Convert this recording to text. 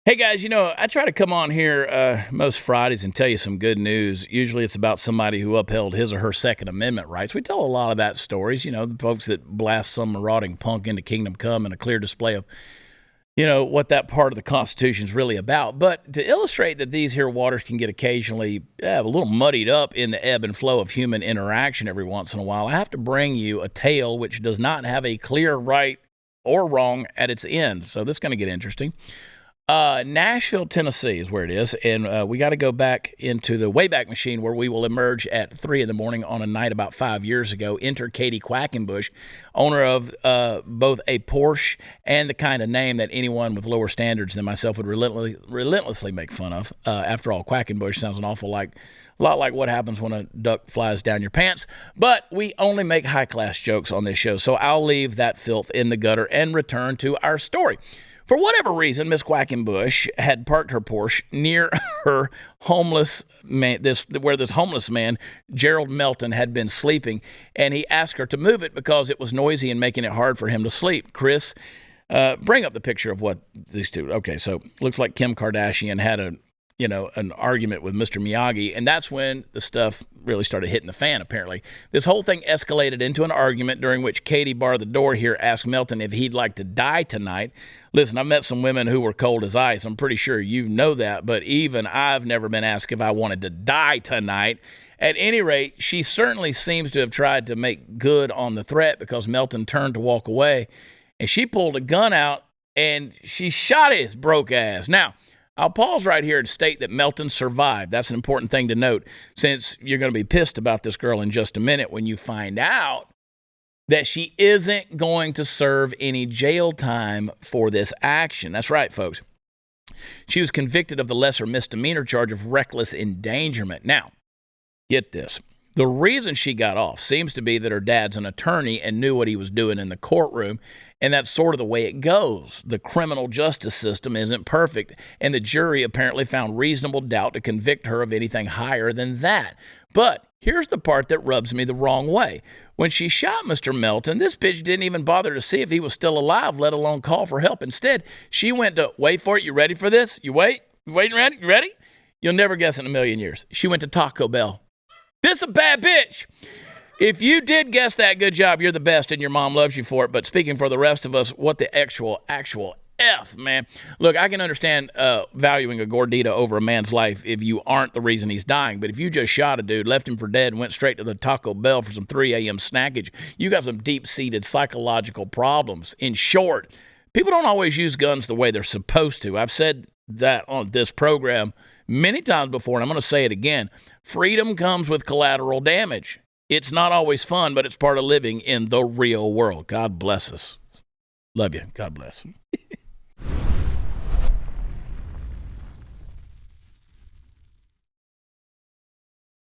Hey guys, I try to come on here most Fridays and tell you some good news. Usually it's about somebody who upheld his or her Second Amendment rights. We tell a lot of that stories, the folks that blast some marauding punk into kingdom come and a clear display of, what that part of the Constitution is really about. But to illustrate that these here waters can get occasionally a little muddied up in the ebb and flow of human interaction every once in a while, I have to bring you a tale which does not have a clear right or wrong at its end. So this is going to get interesting. Nashville, Tennessee is where it is, and we got to go back into the Wayback Machine where we will emerge at 3 in the morning on a night about 5 years ago. Enter Katie Quackenbush, owner of both a Porsche and the kind of name that anyone with lower standards than myself would relentlessly make fun of. After all, Quackenbush sounds a lot like what happens when a duck flies down your pants. But we only make high-class jokes on this show, so I'll leave that filth in the gutter and return to our story. For whatever reason, Miss Quackenbush had parked her Porsche near her homeless man, where this homeless man, Gerald Melton, had been sleeping, and he asked her to move it because it was noisy and making it hard for him to sleep. Chris, bring up the picture of what these two. Okay, so looks like Kim Kardashian had an argument with Mr. Miyagi, and that's when the stuff really started hitting the fan, apparently. This whole thing escalated into an argument during which Katie barred the door here, asked Melton if he'd like to die tonight. Listen, I've met some women who were cold as ice. I'm pretty sure you know that, but even I've never been asked if I wanted to die tonight. At any rate, she certainly seems to have tried to make good on the threat because Melton turned to walk away, and she pulled a gun out, and she shot his broke ass. Now, I'll pause right here and state that Melton survived. That's an important thing to note, since you're going to be pissed about this girl in just a minute when you find out that she isn't going to serve any jail time for this action. That's right, folks. She was convicted of the lesser misdemeanor charge of reckless endangerment. Now, get this. The reason she got off seems to be that her dad's an attorney and knew what he was doing in the courtroom, and that's sort of the way it goes. The criminal justice system isn't perfect, and the jury apparently found reasonable doubt to convict her of anything higher than that. But here's the part that rubs me the wrong way. When she shot Mr. Melton, this bitch didn't even bother to see if he was still alive, let alone call for help. Instead, she went to, wait for it, you ready for this? You waiting ready? You ready? You'll never guess in a million years. She went to Taco Bell. This a bad bitch. If you did guess that, good job. You're the best, and your mom loves you for it. But speaking for the rest of us, what the actual F, man. Look, I can understand valuing a gordita over a man's life if you aren't the reason he's dying. But if you just shot a dude, left him for dead, and went straight to the Taco Bell for some 3 a.m. snackage, you got some deep-seated psychological problems. In short, people don't always use guns the way they're supposed to. I've said that on this program many times before, and I'm going to say it again. Freedom comes with collateral damage. It's not always fun, but it's part of living in the real world. God bless us. Love you. God bless.